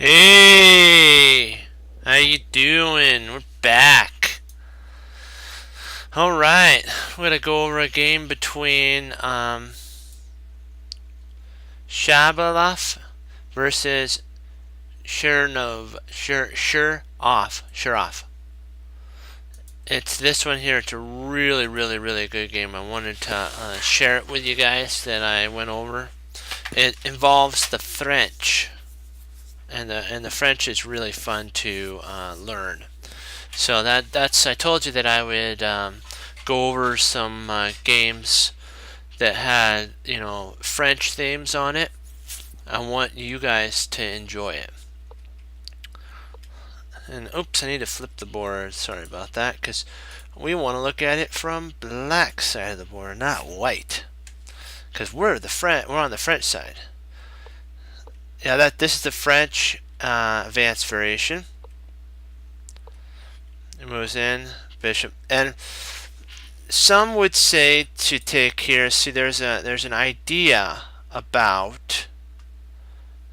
Hey, how you doing? We're back. All right, we're gonna go over a game between Shabalov versus Shirov. It's this one here. It's a really, really, really good game. I wanted to share it with you guys that I went over. It involves the French, and the French is really fun to learn. So that's I told you that I would go over some games that had French themes on it. I want you guys to enjoy it. And oops, I need to flip the board. Sorry about that, because we want to look at it from black side of the board, not white. Because we're on the French side. Yeah, this is the French advanced variation. It moves in bishop, and some would say to take here. See, there's an idea about.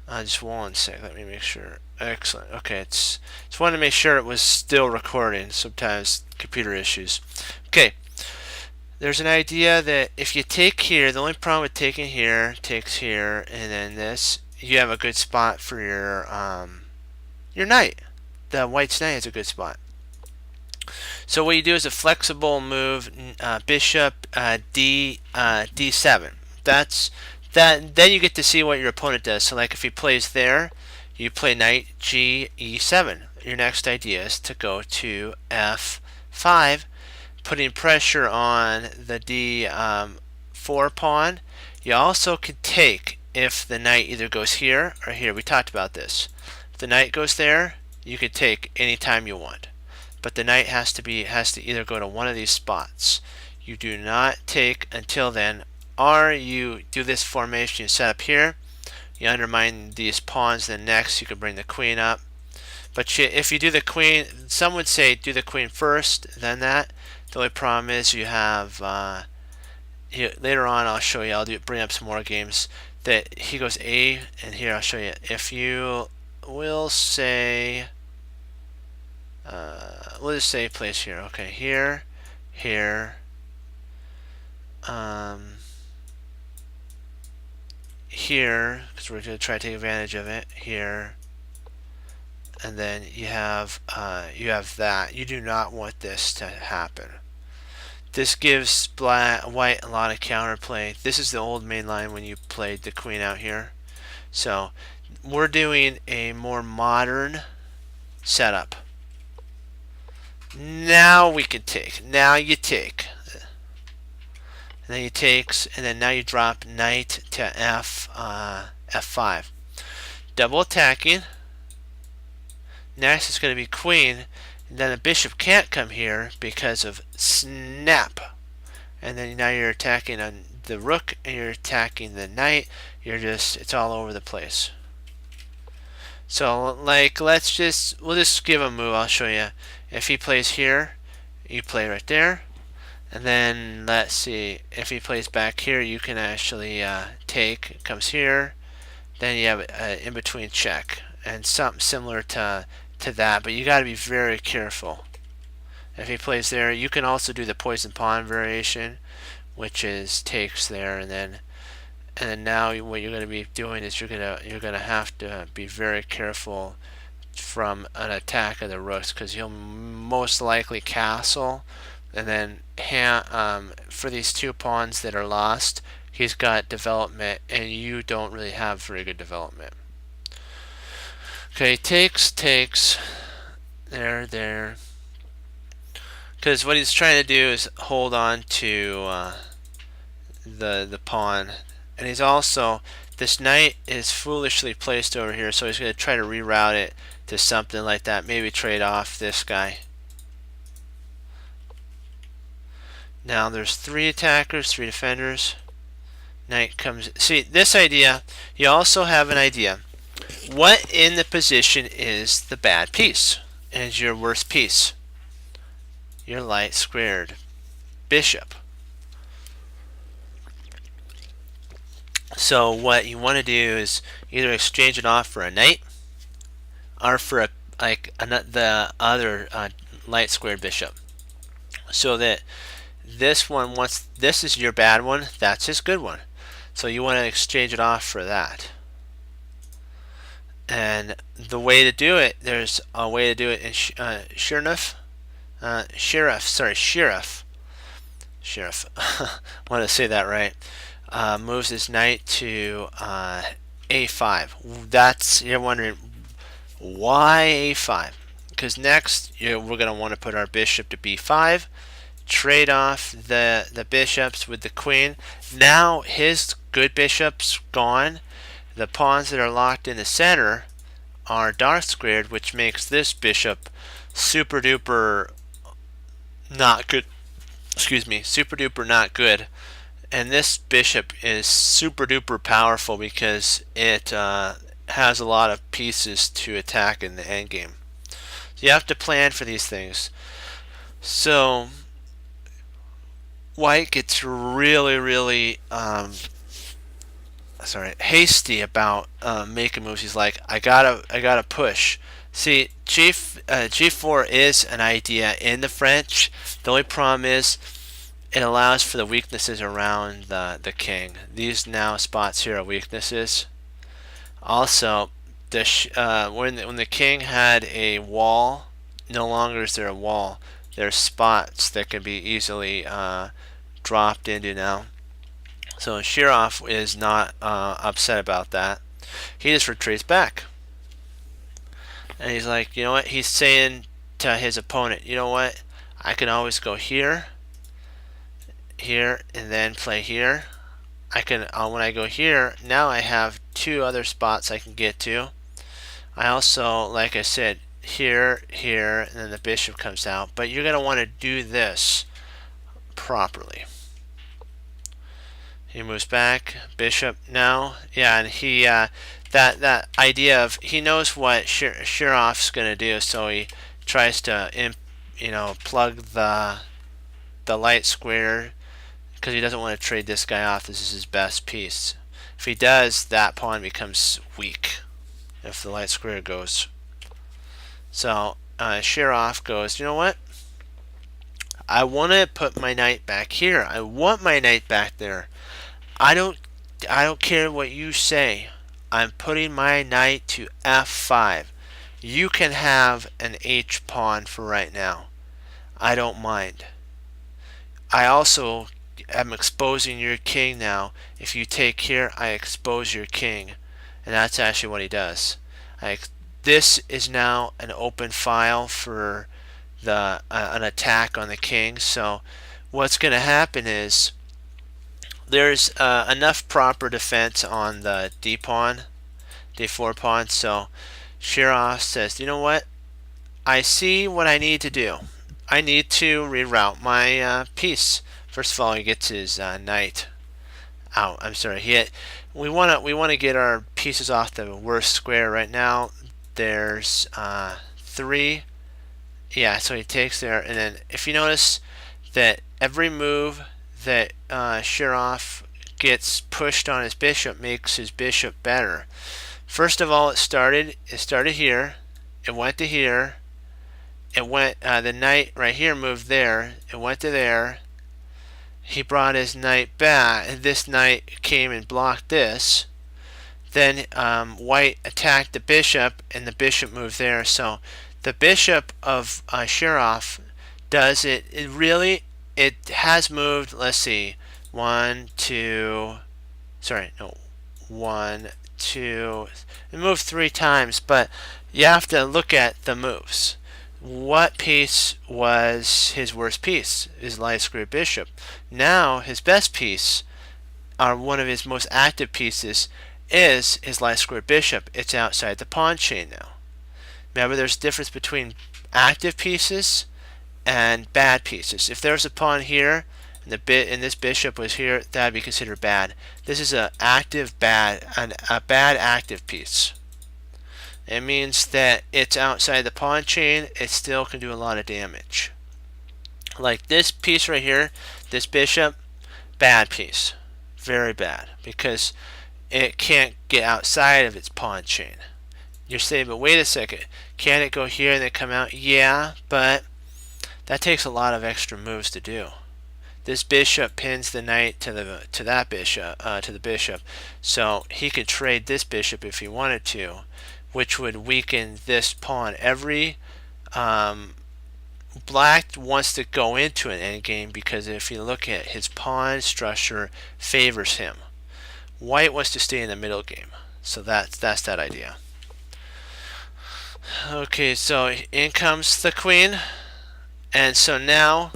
Just one sec. Let me make sure. Excellent. Okay, just wanted to make sure it was still recording. Sometimes computer issues. Okay. There's an idea that if you take here, the only problem with taking here, takes here, and then this, you have a good spot for your knight. The white's knight is a good spot. So what you do is a flexible move, bishop d7. That's that. Then you get to see what your opponent does. So like if he plays there, you play knight g e7. Your next idea is to go to f5, putting pressure on the d4 pawn. You also can take if the knight either goes here or here. We talked about this. If the knight goes there, you can take anytime you want. But the knight has to either go to one of these spots. You do not take until then, or you do this formation. You set up here, you undermine these pawns. Then next you can bring the queen up. But if you do the queen, some would say do the queen first, then that. The only problem is you have later on. I'll show you. Bring up some more games that he goes A, and here I'll show you. If you will say. We'll just say place here. Okay, here, here, here, because we're going to try to take advantage of it. Here, and then you have that. You do not want this to happen. This gives white a lot of counterplay. This is the old main line when you played the queen out here. So we're doing a more modern setup. Now we can take. Now you take. And then he takes, and then now you drop knight to f5. Double attacking. Next it's going to be queen, and then the bishop can't come here because of snap. And then now you're attacking on the rook, and you're attacking the knight. It's all over the place. So like we'll just give a move. I'll show you. If he plays here, you play right there. And then let's see, if he plays back here, you can actually take. It comes here. Then you have an in-between check, and something similar to that. But you got to be very careful. If he plays there, you can also do the poison pawn variation, which is takes there, and then now what you're going to be doing is you're going to have to be very careful from an attack of the rooks, because he'll most likely castle. And then for these two pawns that are lost, he's got development, and you don't really have very good development. Okay, takes, there. Because what he's trying to do is hold on to the pawn, and he's also, this knight is foolishly placed over here, so he's going to try to reroute it to something like that. Maybe trade off this guy. Now there's 3 attackers, 3 defenders. Knight comes. See, this idea, you also have an idea. What in the position is the bad piece? Is your worst piece? Your light squared bishop. So what you want to do is either exchange it off for a knight, are for the other light squared bishop. So that this one, once this is your bad one, that's his good one. So you want to exchange it off for that. And the way to do it, there's a way to do it in Sheriff. I want to say that right. Moves his knight to a5. That's, you're wondering, why a5? Because next we're going to want to put our bishop to b5, trade off the bishops with the queen. Now his good bishop's gone. The pawns that are locked in the center are dark squared, which makes this bishop super duper not good. Excuse me, super duper not good. And this bishop is super duper powerful because it has a lot of pieces to attack in the endgame. So you have to plan for these things. So White gets really hasty about making moves. He's like, I gotta push. See, G4 is an idea in the French. The only problem is it allows for the weaknesses around the king. These now spots here are weaknesses. Also, when the king had a wall, no longer is there a wall. There's spots that can be easily dropped into now. So Shirov is not upset about that. He just retreats back. And he's like, you know what? He's saying to his opponent, you know what? I can always go here, here, and then play here. I can, when I go here, now I have two other spots I can get to. I also, like I said, here, here, and then the bishop comes out. But you're going to want to do this properly. He moves back, bishop now. Yeah, and he that idea of, he knows what Shirov's going to do, so he tries to plug the light square because he doesn't want to trade this guy off. This is his best piece. If he does, that pawn becomes weak if the light square goes. So Shirov goes, you know what? I want to put my knight back here. I want my knight back there. I don't care what you say. I'm putting my knight to f5. You can have an h pawn for right now. I don't mind. I also am exposing your king now. If you take here, I expose your king. And that's actually what he does. This is now an open file for an attack on the king. So what's going to happen is there's enough proper defense on the d pawn, d4 pawn. So Shirov says, you know what? I see what I need to do. I need to reroute my piece. First of all, he gets his knight out. I'm sorry. We want to get our pieces off the worst square right now. There's 3. Yeah, so he takes there, and then if you notice that every move that Shirov gets pushed on his bishop makes his bishop better. First of all, it started here, it went to here, it went the knight right here moved there, it went to there. He brought his knight back, and this knight came and blocked this. Then White attacked the bishop, and the bishop moved there. So the bishop of Shirov does it. It has moved. Let's see, 1, 2. Sorry, no, 1, 2. It moved 3 times, but you have to look at the moves. What piece was his worst piece? His light square bishop. Now his best piece, or one of his most active pieces, is his light square bishop. It's outside the pawn chain now. Remember, there's a difference between active pieces and bad pieces. If there's a pawn here and this bishop was here, that'd be considered bad. This is a bad active piece. It means that it's outside the pawn chain. It still can do a lot of damage. Like this piece right here, this bishop, bad piece, very bad, because it can't get outside of its pawn chain. You're saying, but wait a second, can it go here and then come out? Yeah, but that takes a lot of extra moves to do. This bishop pins the knight to the bishop, so he could trade this bishop if he wanted to, which would weaken this pawn. Every black wants to go into an endgame because if you look at his pawn structure favors him. White wants to stay in the middle game, so that's that idea. Okay, so in comes the queen, and so now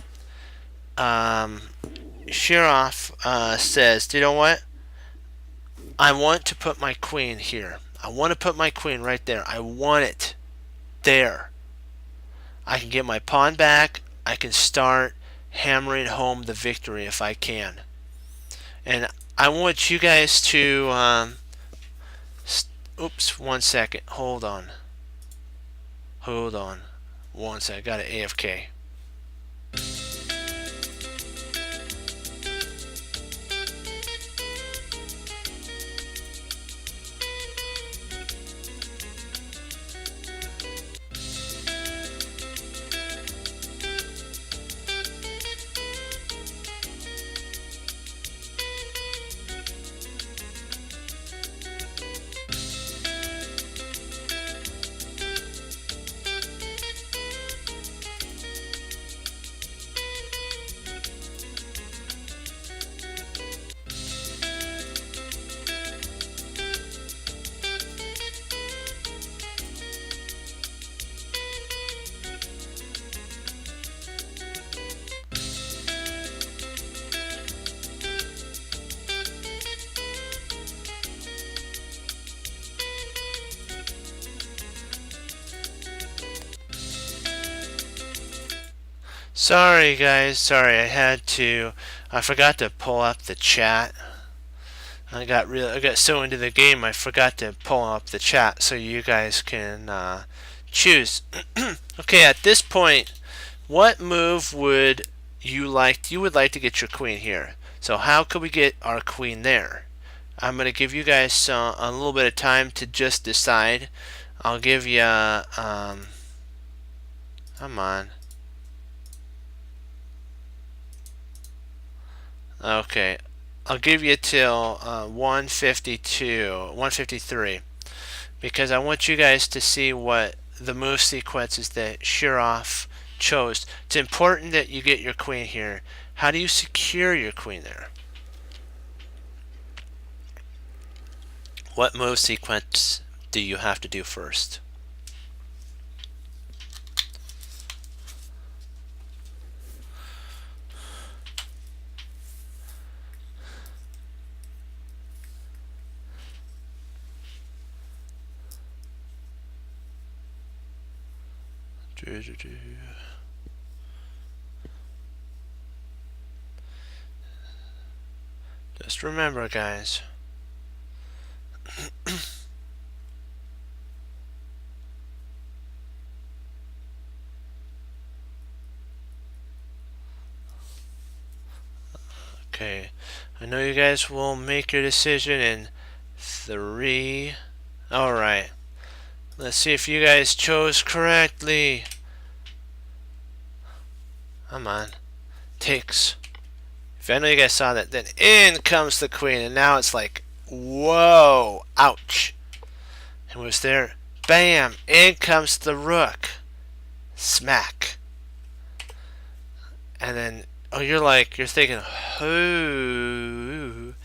Shirov says, you know what? I want to put my queen here. I want to put my queen right there. I want it there. I can get my pawn back. I can start hammering home the victory if I can. And I want you guys to oops, 1 second. Hold on. One second. I got an AFK. Sorry guys, sorry, I forgot to pull up the chat. I got so into the game I forgot to pull up the chat so you guys can choose. Okay, at this point, what move would you like? You would like to get your queen here. So how could we get our queen there? I'm going to give you guys a little bit of time to just decide. I'll give you come on. Okay, I'll give you till 153 because I want you guys to see what the move sequences that Shirov chose. It's important that you get your queen here. How do you secure your queen there? What move sequence do you have to do first? Just remember, guys. Okay, I know you guys will make your decision in 3. Alright. Let's see if you guys chose correctly. Come on. Takes. If I know you guys saw that, then in comes the queen, and now it's like, whoa, ouch. And was there, bam, in comes the rook. Smack. And then, oh, you're thinking, oh,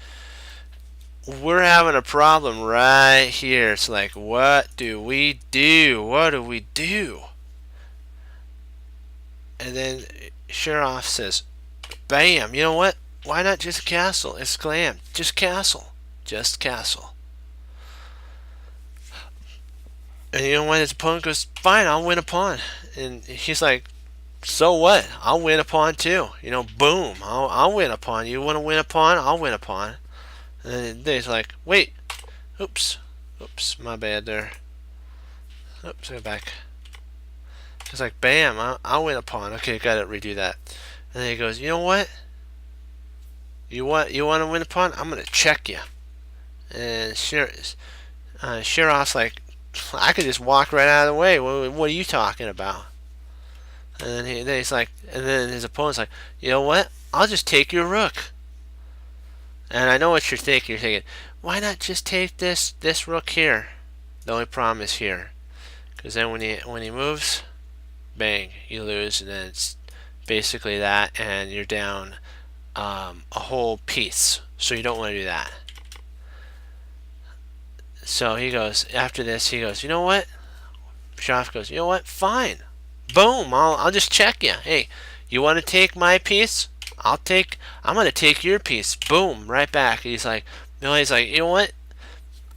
we're having a problem right here. It's like, what do we do? What do we do? And then Shirov says, bam, you know what? Why not just castle? It's glam. Just castle. Just castle. And you know what? His opponent goes, fine, I'll win a pawn. And he's like, so what? I'll win a pawn too. You know, boom. I'll win a pawn. You want to win a pawn? I'll win a pawn. And then he's like, wait. Oops. Oops, my bad there. Oops, go back. He's like, bam, I'll win a pawn. Okay, gotta redo that. And then he goes, you know what? You want to win a pawn? I'm gonna check you. And Shirov's like, I could just walk right out of the way. What are you talking about? And then he's like, and then his opponent's like, you know what? I'll just take your rook. And I know what you're thinking. You're thinking, why not just take this rook here? The only problem is here, because then when he moves, bang, you lose, and then it's basically that, and you're down a whole piece. So you don't want to do that. So he goes, after this, he goes, you know what? Bischoff goes, you know what? Fine. Boom, I'll just check you. Hey, you want to take my piece? I'm going to take your piece. Boom, right back. He's like, you know what?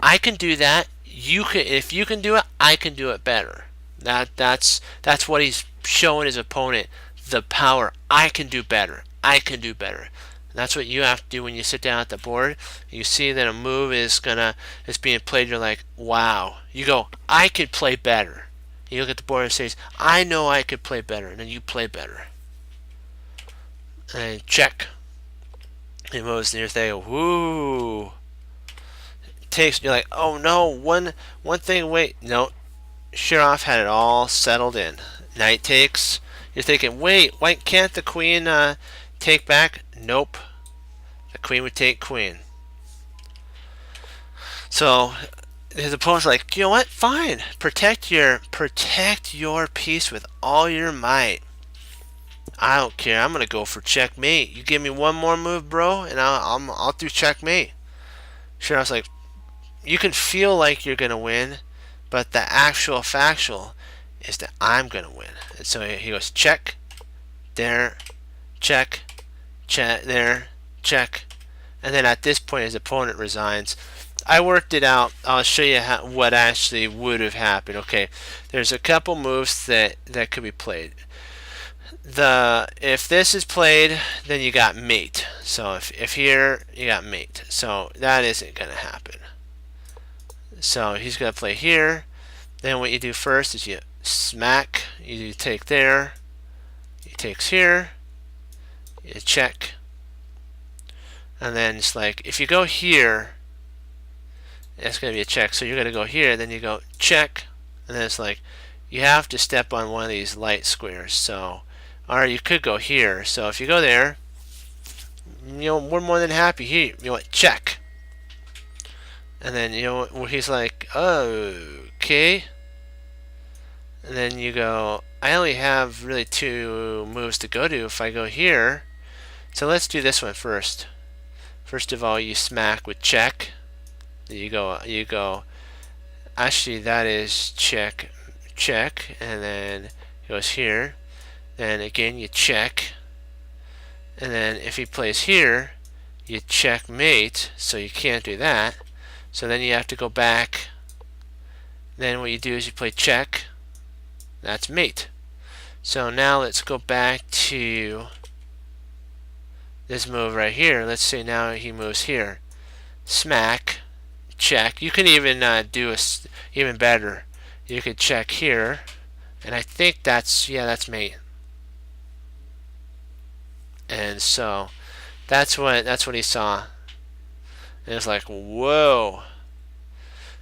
I can do that. If you can do it, I can do it better. That's what he's showing his opponent, the power. I can do better. I can do better. And that's what you have to do when you sit down at the board. You see that a move is being played. You're like, wow. You go, I could play better. You look at the board and says, I know I could play better, and then you play better. And check. He moves near there. Woo. You're like, oh no, one thing. Wait, no. Shirov had it all settled in. Knight takes. You're thinking, wait, why can't the queen take back? Nope. The queen would take queen. So his opponent's like, you know what? Fine. Protect your piece with all your might. I don't care. I'm gonna go for checkmate. You give me one more move, bro, and I'll do checkmate. Shirov's like, you can feel like you're gonna win, but the actual factual is that I'm gonna win. And so he goes check, there, check, check, there, check, and then at this point his opponent resigns. I worked it out. I'll show you what actually would have happened. Okay, there's a couple moves that could be played. If this is played, then you got mate. So if here, you got mate. So that isn't gonna happen. So he's gonna play here. Then what you do first is you smack. You take there. He takes here. You check. And then it's like if you go here, it's gonna be a check. So you're gonna go here. Then you go check. And then it's like you have to step on one of these light squares. So. Or you could go here. So if you go there, we're more than happy here. You know what? Check. And then he's like, oh, okay. And then you go, I only have really 2 moves to go to if I go here. So let's do this one first. First of all, you smack with check. You go. Actually, that is check, check, and then it goes here. Then again you check, and then if he plays here, you checkmate, so you can't do that. So then you have to go back. Then what you do is you play check. That's mate. So now let's go back to this move right here. Let's say now he moves here. Smack, check. You can even do even better. You could check here, and I think that's mate. And so that's what he saw. And it's like, whoa.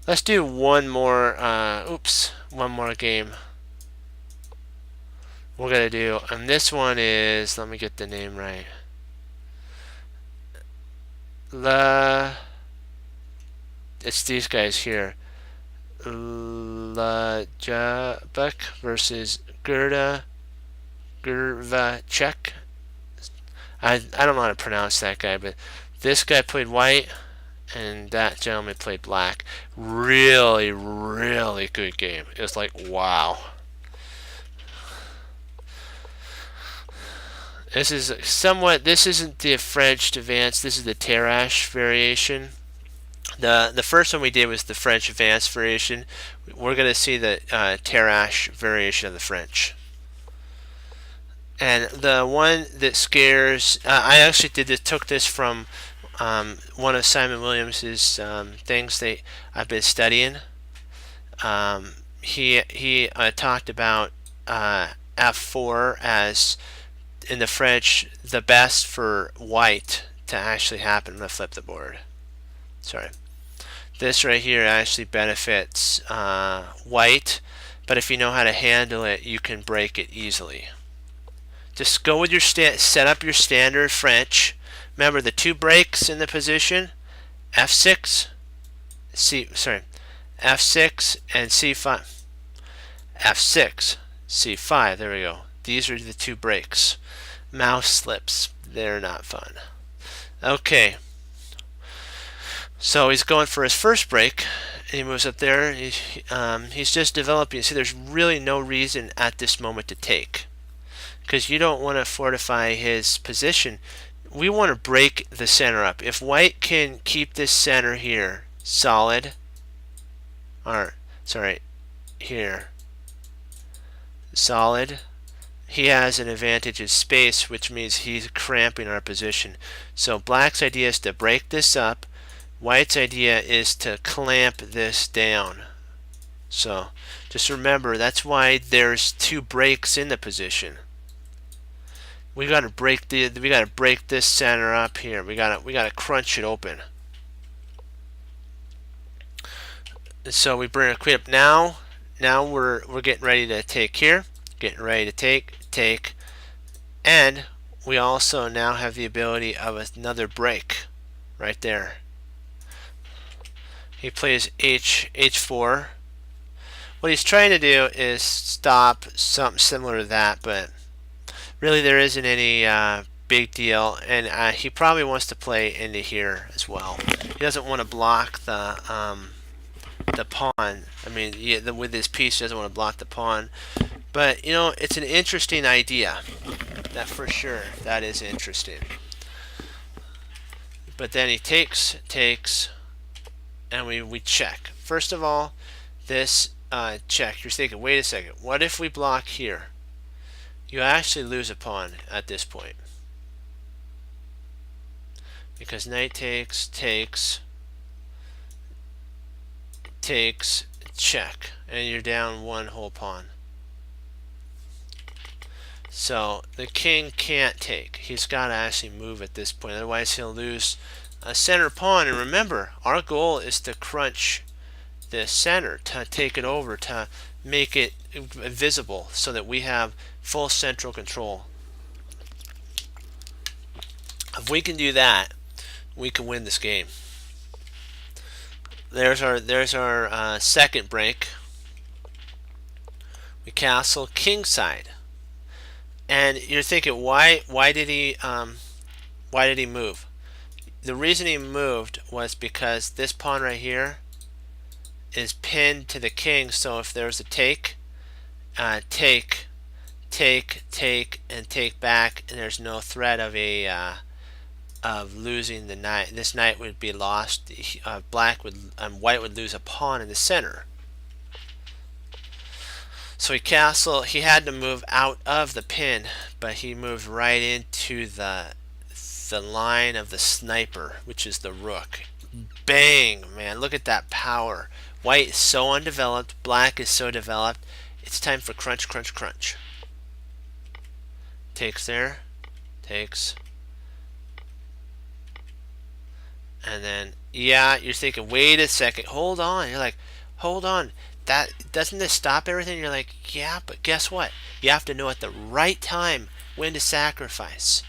Let's do one more one more game. We're gonna do, and this one is, let me get the name right. It's these guys here. Lajabek versus Gervachek. I don't know how to pronounce that guy, but this guy played white, and that gentleman played black. Really, really good game. It was like, wow. This isn't the French advanced, this is the Tarrasch variation. The first one we did was the French advanced variation. We're going to see the Tarrasch variation of the French. And the one that scares, I actually took this from one of Simon Williams's things that I've been studying. He talked about F4 as, in the French, the best for white to actually happen. I'm going to flip the board. Sorry. This right here actually benefits white, but if you know how to handle it, you can break it easily. Just go with your set up your standard French. Remember the two breaks in the position, F6, F6 and C5. F6, C5, there we go. These are the two breaks. Mouse slips, they're not fun. Okay, so he's going for his first break. He moves up there. He's just developing. See, there's really no reason at this moment to take, because you don't want to fortify his position. We want to break the center up. If white can keep this center here solid, or sorry, here solid, he has an advantage of space, which means he's cramping our position. So black's idea is to break this up. White's idea is to clamp this down. So just remember, that's why there's two breaks in the position. We got to break this center up here. We got to crunch it open. And so we bring our queen up now. Now we're getting ready to take here. Getting ready to take, and we also now have the ability of another break right there. He plays H4. What he's trying to do is stop something similar to that, but really there isn't any big deal, and he probably wants to play into here as well. He doesn't want to block the pawn. I mean, with this piece, he doesn't want to block the pawn. But you know, it's an interesting idea. That for sure, that is interesting. But then he takes, and we check. First of all, this check. You're thinking, wait a second. What if we block here? You actually lose a pawn at this point, because knight takes, check, and you're down one whole pawn. So the king can't take. He's got to actually move at this point, otherwise he'll lose a center pawn. And remember, our goal is to crunch the center, to take it over, to make it visible so that we have full central control. If we can do that, we can win this game. There's our second break. We castle kingside. And you're thinking, why did he move? The reason he moved was because this pawn right here is pinned to the king. So if there's a take, and take back, and there's no threat of losing the knight. This knight would be lost. White would lose a pawn in the center. So he had to move out of the pin, but he moved right into the line of the sniper, which is the rook. Bang, man, look at that power. White is so undeveloped, black is so developed. It's time for crunch, crunch, crunch. Takes there, takes. And then, yeah, you're thinking, wait a second, hold on. You're like, hold on. That doesn't this stop everything? You're like, yeah, but guess what? You have to know at the right time when to sacrifice.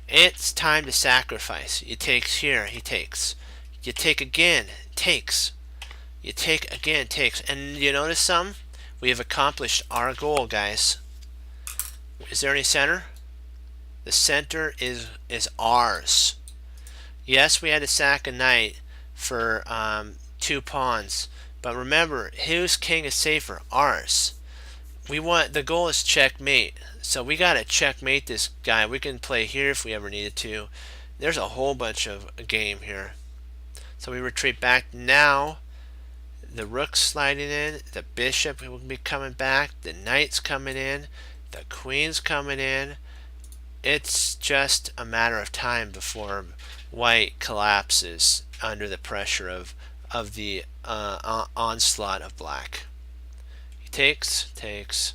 It's time to sacrifice. He takes here, he takes. You take again, takes. You take again, takes. And you notice something? We have accomplished our goal, guys. Is there any center? The center is ours. Yes, we had to sack a knight for 2 pawns. But remember, whose king is safer? Ours. The goal is checkmate. So we gotta checkmate this guy. We can play here if we ever needed to. There's a whole bunch of a game here. So we retreat back. Now the rook's sliding in, the bishop will be coming back, the knight's coming in, the queen's coming in. It's just a matter of time before white collapses under the pressure of the onslaught of black. He takes.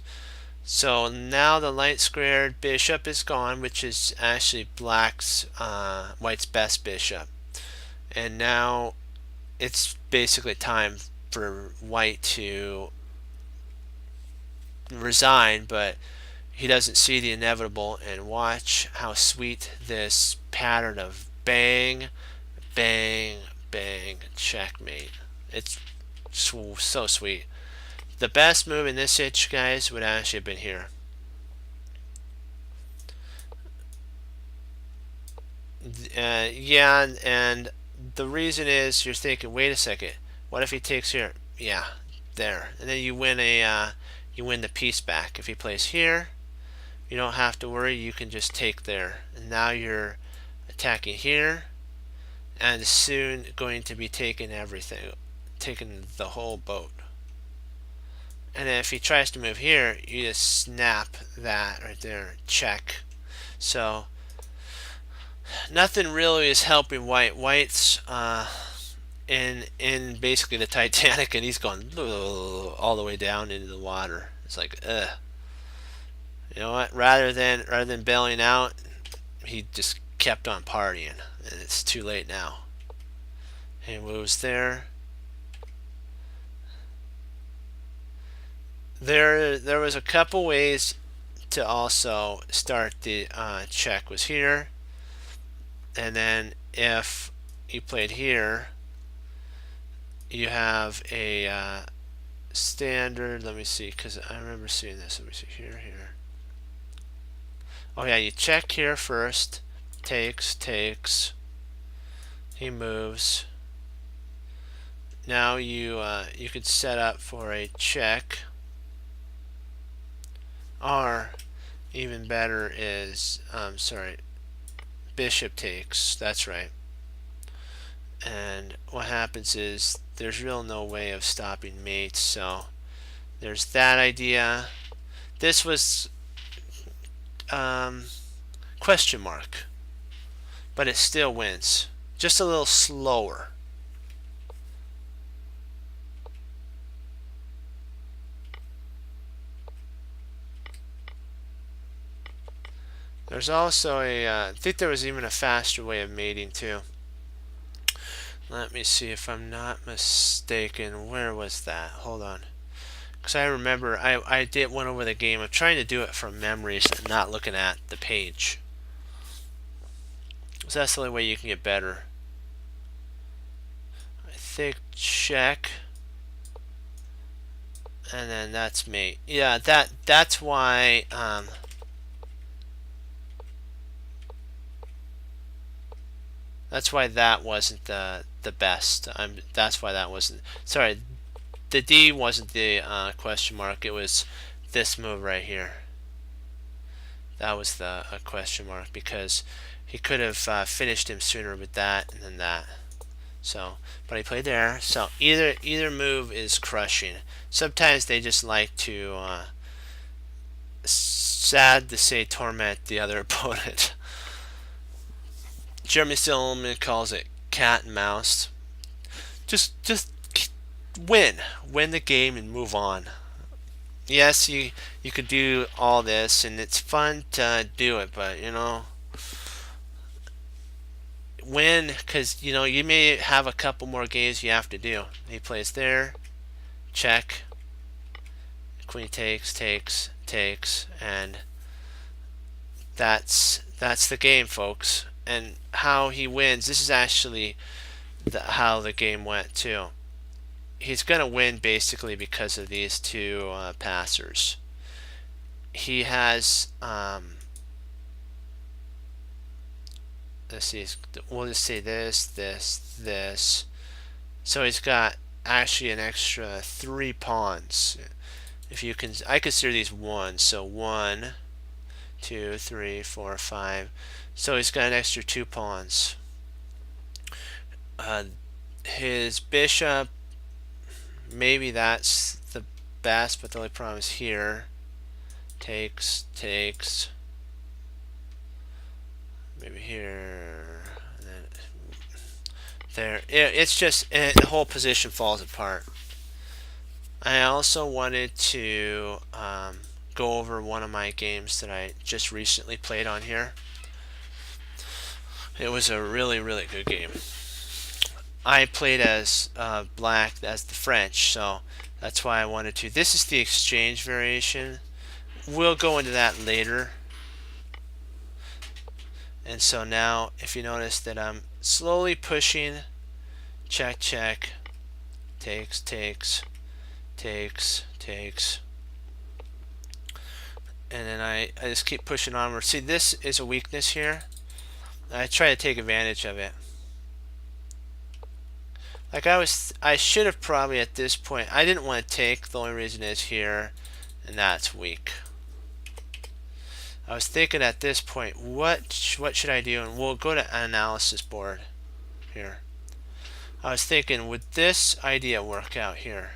So now the light squared bishop is gone, which is actually white's best bishop. And now it's basically time for white to resign, but he doesn't see the inevitable. And watch how sweet this pattern of bang, bang, bang, checkmate. It's so sweet. The best move in this itch, guys, would actually have been here. Yeah, and the reason is you're thinking, wait a second, what if he takes here? Yeah, there, and then you win you win the piece back. If he plays here, you don't have to worry. You can just take there, and now you're attacking here, and soon going to be taking everything, taking the whole boat. And then if he tries to move here, you just snap that right there, check. So nothing really is helping white. White's in basically the Titanic, and he's going all the way down into the water. It's like, ugh. You know what? Rather than bailing out, he just kept on partying, and it's too late now. He moves there. There was a couple ways to also start the check. Was here, and then if you played here, you have a standard. Let me see, because I remember seeing this. Let me see here. Oh yeah, you check here first. Takes. He moves. Now you could set up for a check. Or even better is bishop takes. That's right. And what happens is there's real no way of stopping mates. So there's that idea. This was question mark, but it still wins. Just a little slower. There's also I think there was even a faster way of mating too. Let me see if I'm not mistaken. Where was that? Hold on. Because I remember I did one over the game. I'm trying to do it from memories and not looking at the page. So that's the only way you can get better. I think check. And then that's mate. Yeah, that's why that's why that wasn't the best. That's why that wasn't. Sorry, the D wasn't the question mark. It was this move right here. That was the question mark, because he could have finished him sooner with that and then that. So, but he played there. So either move is crushing. Sometimes they just like to, sad to say, torment the other opponent. Jeremy Silverman calls it cat and mouse. Just win the game and move on. Yes, you could do all this, and it's fun to do it, but win, because you may have a couple more games you have to do. He plays there, check, queen takes, and that's the game, folks. And how he wins, this is actually how the game went too. He's going to win basically because of these two passers. He has, let's see, we'll just say this. So he's got actually an extra 3 pawns. If you can, I consider these ones. So 1, 2, 3, 4, 5. So he's got an extra 2 pawns. His bishop, maybe that's the best, but the only problem is here. Takes. Maybe here. And then there. It's just the whole position falls apart. I also wanted to go over one of my games that I just recently played on here. It was a really good game. I played as black as the French, so that's why I wanted to. This is the exchange variation. We'll go into that later. And so now, if you notice that I'm slowly pushing, check, check, takes, takes, takes, takes, and then I just keep pushing onward. See, this is a weakness here. I try to take advantage of it. Like I should have probably at this point, I didn't want to take, the only reason is here, and that's weak. I was thinking at this point, what should I do? And we'll go to analysis board here. I was thinking, would this idea work out here?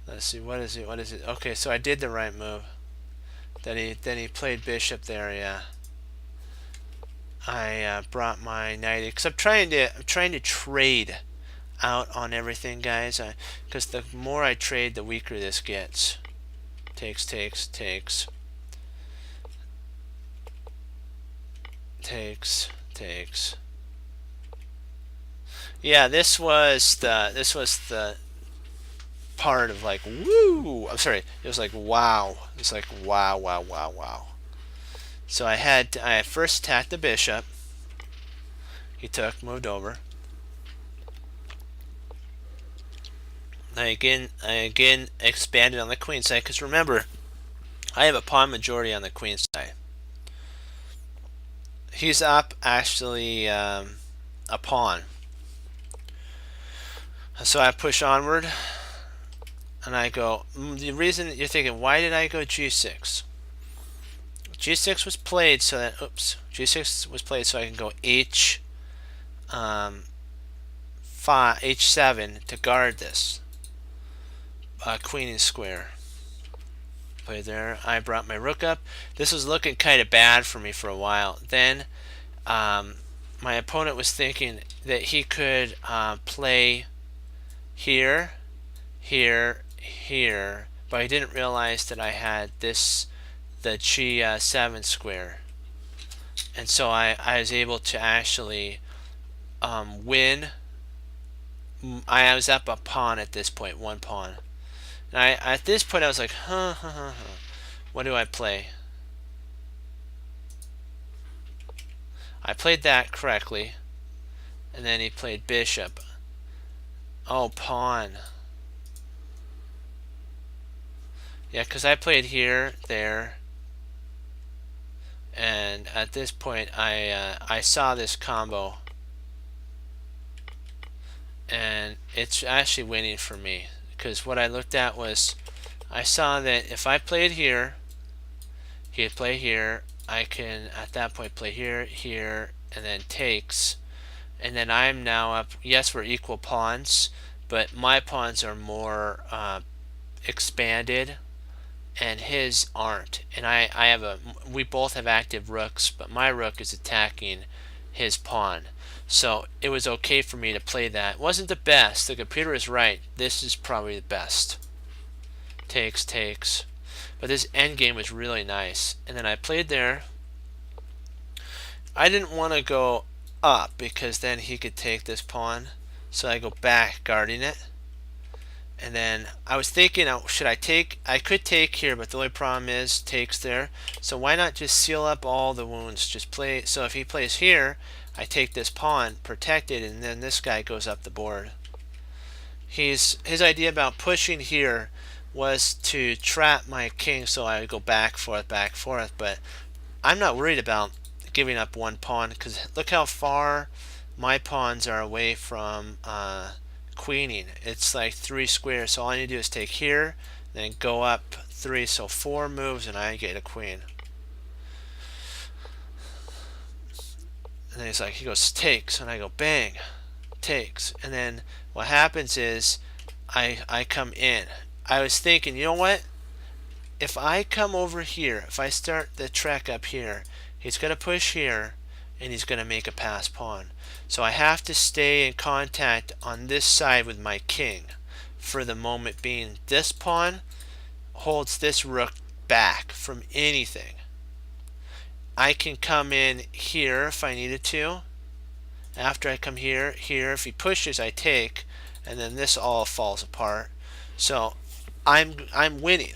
Let's see, what is it? Okay, so I did the right move. Then he played bishop there, yeah. I brought my knight because I'm trying to trade out on everything, guys. Because the more I trade, the weaker this gets. Takes, takes, takes, takes, takes. Yeah, this was the part of like woo. I'm sorry. It was like wow. It's like wow, wow, wow, wow. So I first attacked the bishop. He took, moved over. I again expanded on the queen side because remember, I have a pawn majority on the queen side. He's up actually a pawn. So I push onward, and I go. The reason you're thinking, why did I go g6? G6 was played so that G6 was played so I can go H7 to guard this queen and square. Play there. I brought my rook up. This was looking kind of bad for me for a while. Then my opponent was thinking that he could play here, here, here, but I didn't realize that I had the G7 square, and so I was able to actually win. I was up a pawn at this point, one pawn. And at this point I was like, what do I play? I played that correctly, and then he played bishop. Oh, pawn. Yeah, because I played here, there, and at this point I saw this combo, and it's actually winning for me because what I looked at was I saw that if I played here, he'd play here. I can at that point play here, here, and then takes, and then I'm now up. Yes, we're equal pawns, but my pawns are more expanded and his aren't, and we both have active rooks, but my rook is attacking his pawn, so it was okay for me to play that. It wasn't the best. The computer is right. This is probably the best. Takes, takes, but this endgame was really nice. And then I played there. I didn't want to go up because then he could take this pawn, so I go back guarding it. And then I was thinking, should I take? I could take here, but the only problem is takes there. So why not just seal up all the wounds? Just play. So if he plays here, I take this pawn, protect it, and then this guy goes up the board. His idea about pushing here was to trap my king, so I would go back, forth, but I'm not worried about giving up one pawn because look how far my pawns are away from queening. It's like 3 squares, so all I need to do is take here, then go up 3, so 4 moves and I get a queen. And then he's like, he goes takes, and I go bang, takes, and then what happens is I come in. I was thinking, you know what, if I come over here, if I start the trek up here, he's going to push here and he's going to make a pass pawn. So I have to stay in contact on this side with my king for the moment being. This pawn holds this rook back from anything. I can come in here if I needed to. After I come here, if he pushes, I take, and then this all falls apart. So I'm winning.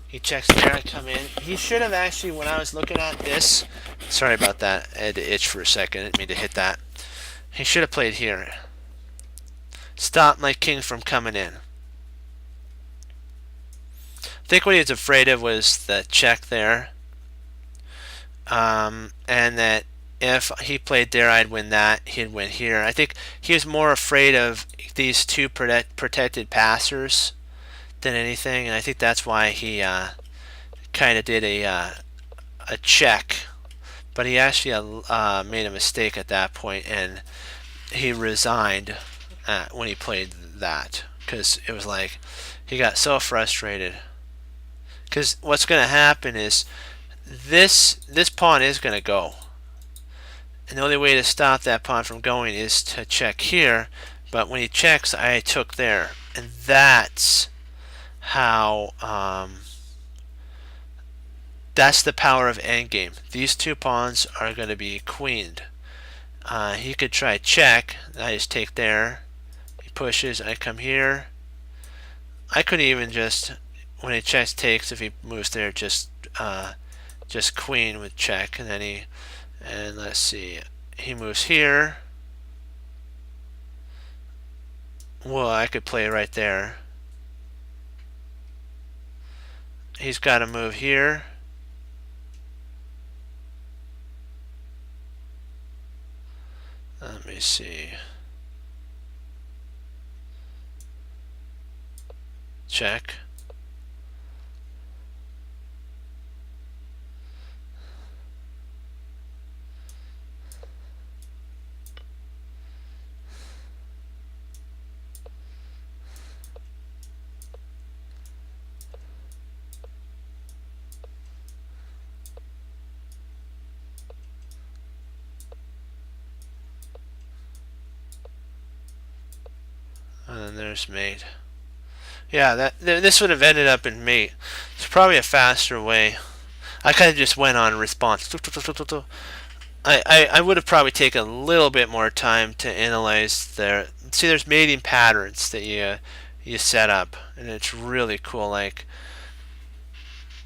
He checks there, I come in. He should have actually, when I was looking at this, sorry about that, I had to itch for a second, I didn't mean to hit that. He should have played here. Stop my king from coming in. I think what he was afraid of was the check there. And that if he played there, I'd win that, he'd win here. I think he was more afraid of these two protected passers than anything, and I think that's why he kind of did a check. But he actually made a mistake at that point, and he resigned when he played that, because it was like he got so frustrated. Because what's going to happen is this pawn is going to go, and the only way to stop that pawn from going is to check here. But when he checks, I took there, and that's how that's the power of endgame. These two pawns are going to be queened. He could try check. I just take there. He pushes. I come here. I could even just, when he checks, takes. If he moves there, just queen with check, and then and let's see, he moves here. Well, I could play right there. He's got to move here. Let me see. Check. And then there's mate. Yeah, this would have ended up in mate. It's probably a faster way. I kind of just went on response. I would have probably taken a little bit more time to analyze there. See, there's mating patterns that you set up, and it's really cool. Like,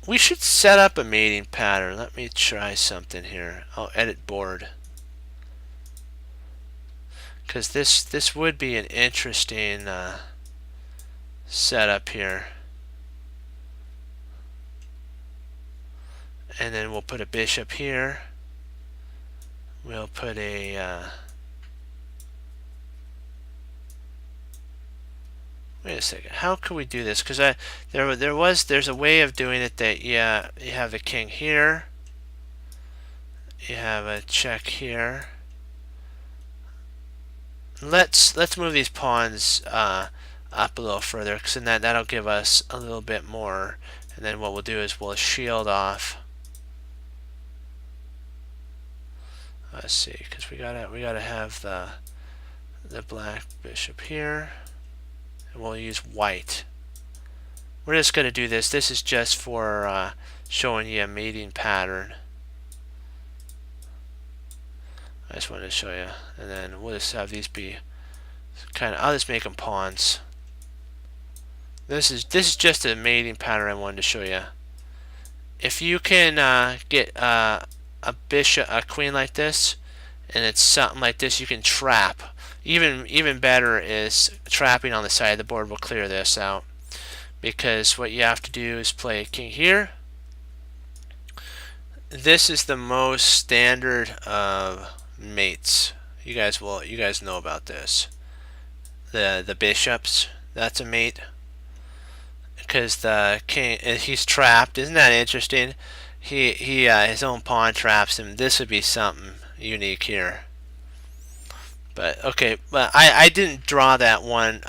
we should set up a mating pattern. Let me try something here. I'll edit board, because this would be an interesting setup here. And then we'll put a bishop here. We'll put a wait a second. How could we do this? Because there's a way of doing it that you have the king here. You have a check here. Let's move these pawns up a little further, because then that'll give us a little bit more. And then what we'll do is we'll shield off. Let's see, because we gotta have the black bishop here, and we'll use white. We're just gonna do this. This is just for showing you a mating pattern. I just wanted to show you, and then we'll just have these be kind of. I'll just make them pawns. This is just a mating pattern I wanted to show you. If you can get a bishop, a queen like this, and it's something like this, you can trap. Even better is trapping on the side of the board will clear this out, because what you have to do is play king here. This is the most standard of mates. You guys know about this. The bishops, that's a mate, because the king, he's trapped. Isn't that interesting? He his own pawn traps him. This would be something unique here. But okay, but I didn't draw that one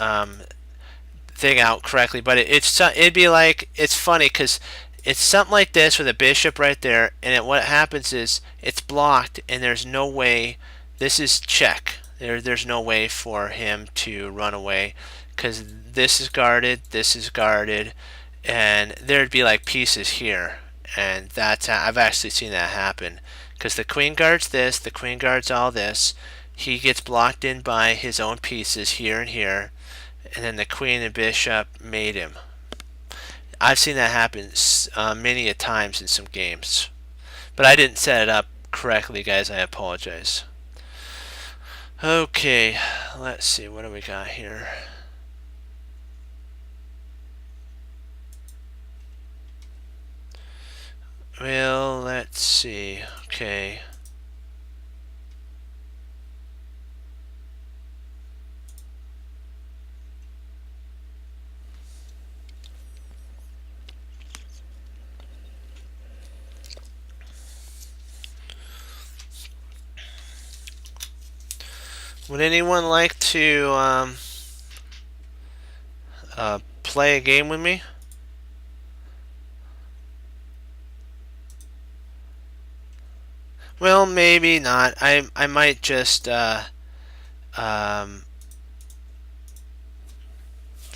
thing out correctly. But it'd be like, it's funny because it's something like this with a bishop right there, and what happens is it's blocked, and there's no way. This is check. There's no way for him to run away, because this is guarded, and there'd be like pieces here, and I've actually seen that happen, because the queen guards this, the queen guards all this, he gets blocked in by his own pieces here and here, and then the queen and bishop mate him. I've seen that happen many a times in some games, but I didn't set it up correctly, guys. I apologize. Okay, let's see, what do we got here? Well, let's see. Okay. Would anyone like to play a game with me? Well, maybe not. I might just um,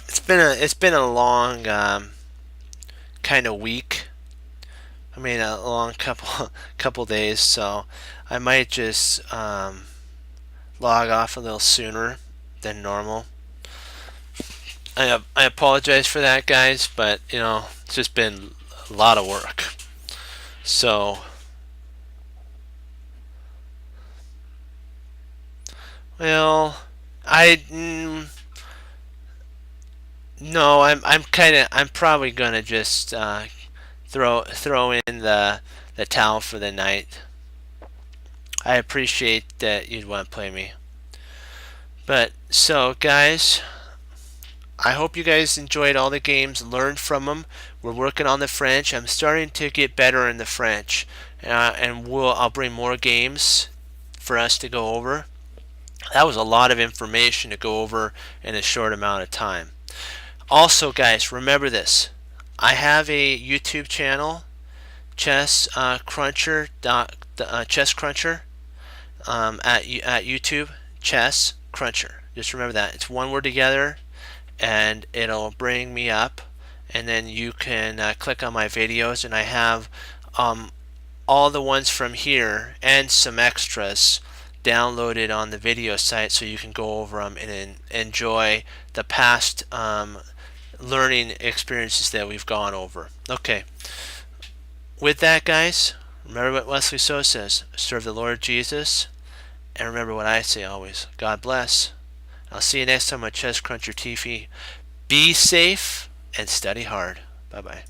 it's been a long kind of week. I mean, a long couple days, so I might just log off a little sooner than normal. I apologize for that, guys, but you know, it's just been a lot of work. So, well, I no, I'm probably gonna just throw in the towel for the night. I appreciate that you'd want to play me. But so, guys, I hope you guys enjoyed all the games, learned from them. We're working on the French. I'm starting to get better in the French, and I'll bring more games for us to go over. That was a lot of information to go over in a short amount of time. Also, guys, remember this. I have a YouTube channel, Chess Cruncher, at YouTube, Chess Cruncher. Just remember that. It's one word together, and it'll bring me up, and then you can click on my videos, and I have all the ones from here and some extras downloaded on the video site, so you can go over them and enjoy the past learning experiences that we've gone over. Okay, with that, guys, remember what Wesley So says: serve the Lord Jesus, and remember what I say always: God bless. I'll see you next time on Chess Cruncher TV. Be safe and study hard. Bye bye.